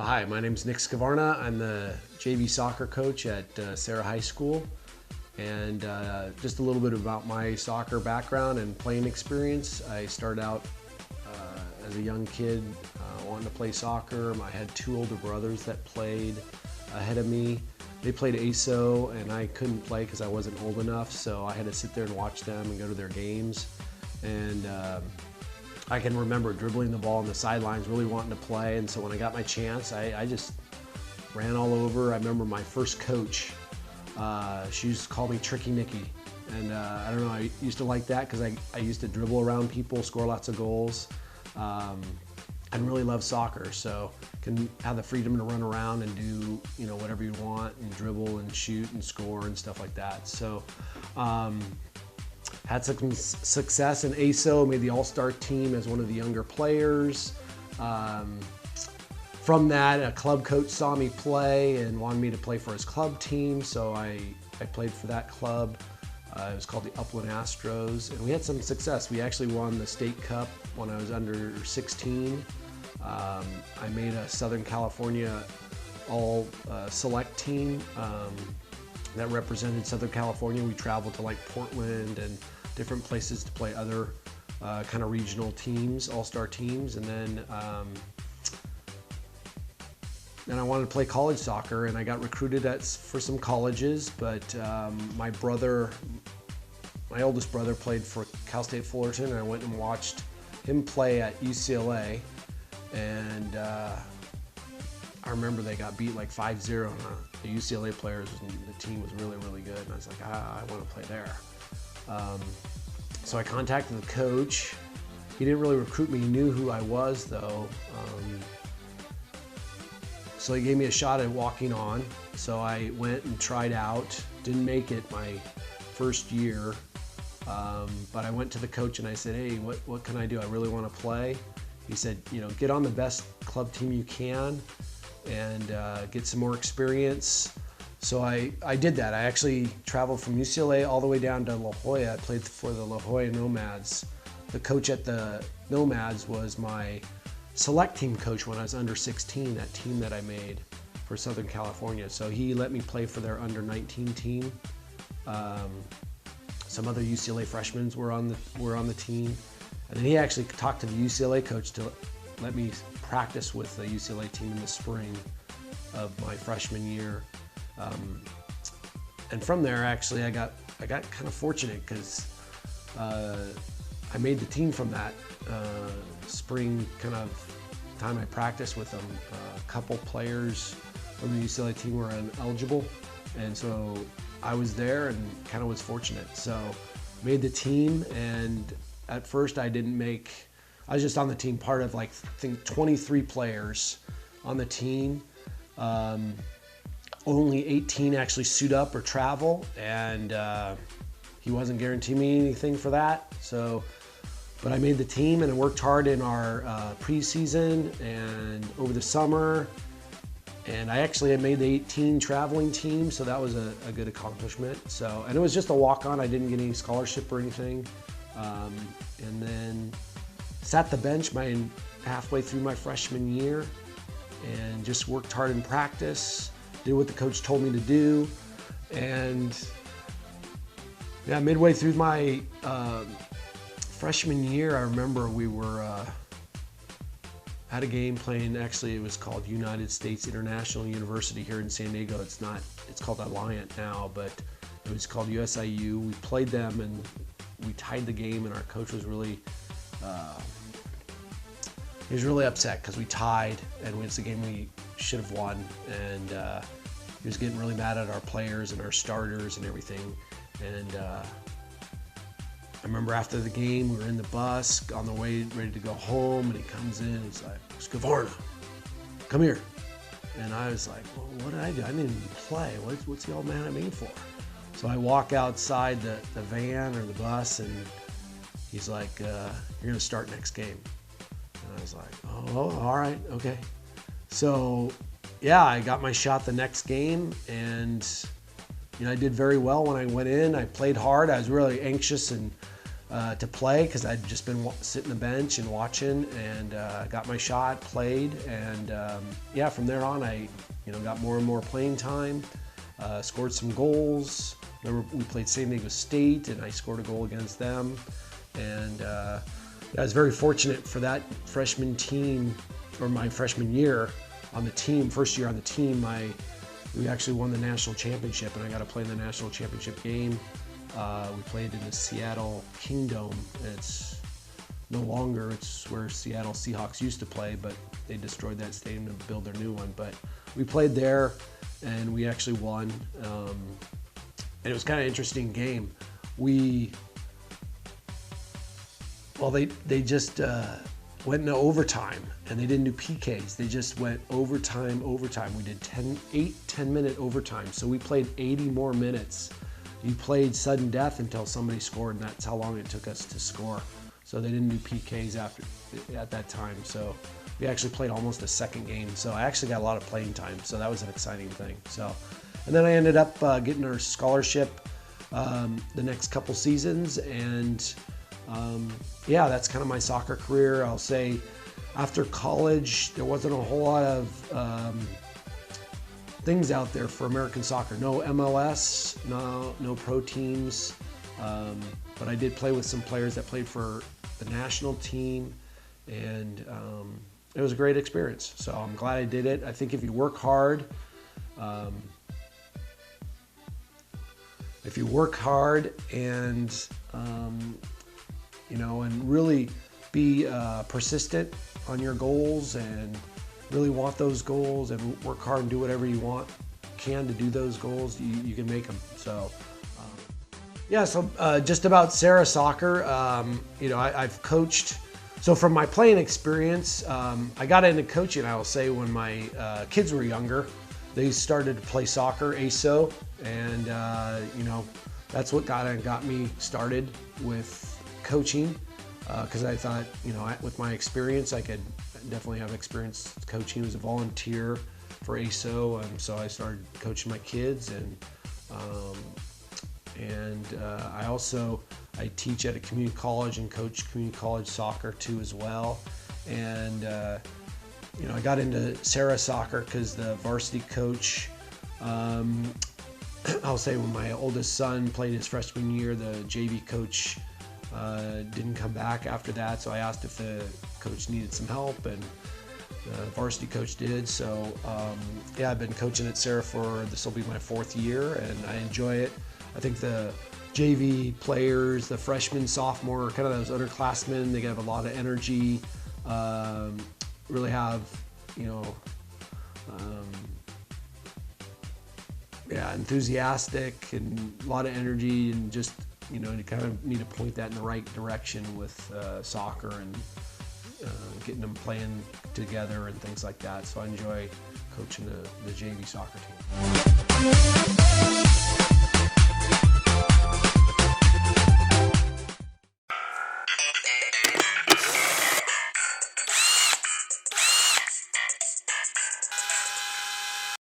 Hi, my name's Nick Skvarna. I'm the JV soccer coach at Serra High School. And just a little bit about my soccer background and playing experience. I started out as a young kid wanting to play soccer. I had two older brothers that played ahead of me. They played ASO and I couldn't play because I wasn't old enough, so I had to sit there and watch them and go to their games. And I can remember dribbling the ball on the sidelines, really wanting to play, and so when I got my chance, I just ran all over. I remember my first coach, she used to call me Tricky Nicky, and I don't know, I used to like that because I used to dribble around people, score lots of goals, and really love soccer, so can have the freedom to run around and do whatever you want and dribble and shoot and score and stuff like that. So had some success in ASO, made the all-star team as one of the younger players. From that, a club coach saw me play and wanted me to play for his club team, so I played for that club. It was called the Upland Astros, and we had some success. We actually won the state cup when I was under 16. I made a Southern California all select team that represented Southern California. We traveled to like Portland and different places to play other kind of regional teams, all-star teams, and then I wanted to play college soccer, and I got recruited for some colleges, but my oldest brother played for Cal State Fullerton, and I went and watched him play at UCLA, and I remember they got beat like 5-0, and the UCLA players, the team was really, really good, and I was like, I want to play there. So I contacted the coach. He didn't really recruit me, he knew who I was though. So he gave me a shot at walking on. So I went and tried out, didn't make it my first year, but I went to the coach and I said, hey, what can I do? I really want to play. He said, get on the best club team you can and get some more experience. So I did that. I actually traveled from UCLA all the way down to La Jolla. I played for the La Jolla Nomads. The coach at the Nomads was my select team coach when I was under 16, that team that I made for Southern California. So he let me play for their under 19 team. Some other UCLA freshmen were on the team. And then he actually talked to the UCLA coach to let me practice with the UCLA team in the spring of my freshman year. And from there, actually, I got kind of fortunate because I made the team from that spring kind of time I practiced with them. A couple players from the UCLA team were ineligible, and so I was there and kind of was fortunate. So made the team, and at first I was just on the team, part of like, I think 23 players on the team. Only 18 actually suit up or travel, and he wasn't guaranteeing me anything for that. But I made the team, and I worked hard in our preseason and over the summer, and I actually had made the 18 traveling team, so that was a good accomplishment. And it was just a walk-on. I didn't get any scholarship or anything, and then sat the bench halfway through my freshman year, and just worked hard in practice. Did what the coach told me to do, and yeah, midway through my freshman year, I remember we were had a game playing. Actually, it was called United States International University here in San Diego. It's called Alliant now, but it was called USIU. We played them and we tied the game, and our coach was really he was really upset because we tied, and it's a game we should have won, and he was getting really mad at our players and our starters and everything. And I remember after the game, we were in the bus on the way ready to go home, and he comes in and he's like, Skvarna, come here. And I was like, well, what did I do? I didn't even play. What's he all mad at me for? So I walk outside the van or the bus, and he's like, you're gonna start next game. And I was like, oh, all right, okay. So yeah, I got my shot the next game, and I did very well when I went in. I played hard. I was really anxious and to play because I'd just been sitting the bench and watching, and got my shot, played, and yeah, from there on I got more and more playing time, scored some goals. Remember we played San Diego State and I scored a goal against them, and I was very fortunate for that freshman team, or my freshman year on the team, first year on the team, we actually won the national championship, and I got to play in the national championship game. We played in the Seattle Kingdom. It's no longer, it's where Seattle Seahawks used to play, but they destroyed that stadium to build their new one. But we played there and we actually won. And it was kind of an interesting game. They just went into overtime, and they didn't do PKs. They just went overtime. We did 10-minute overtime. So we played 80 more minutes. You played sudden death until somebody scored, and that's how long it took us to score. So they didn't do PKs at that time. So we actually played almost a second game. So I actually got a lot of playing time. So that was an exciting thing. So, and then I ended up getting our scholarship the next couple seasons, and yeah, that's kind of my soccer career. I'll say after college, there wasn't a whole lot of things out there for American soccer. No MLS, no pro teams, but I did play with some players that played for the national team, and it was a great experience. So I'm glad I did it. I think if you work hard, and and really be persistent on your goals, and really want those goals, and work hard and do whatever you can to do those goals, you can make them. So yeah, so just about Serra soccer, I've coached. So from my playing experience, I got into coaching, I will say, when my kids were younger. They started to play soccer, ASO, and that's what got me started with coaching, because I thought, with my experience, I could definitely have experience coaching as a volunteer for ASO, and so I started coaching my kids, and I teach at a community college and coach community college soccer too as well. And I got into Serra soccer because the varsity coach, I'll say when my oldest son played his freshman year, the JV coach didn't come back after that, so I asked if the coach needed some help, and the varsity coach did. So yeah, I've been coaching at Serra this will be my 4th year, and I enjoy it. I think the JV players, the freshmen, sophomore, kind of those underclassmen, they have a lot of energy, really have, enthusiastic and a lot of energy, and just, you kind of need to point that in the right direction with soccer, and getting them playing together and things like that. So I enjoy coaching the JV soccer team.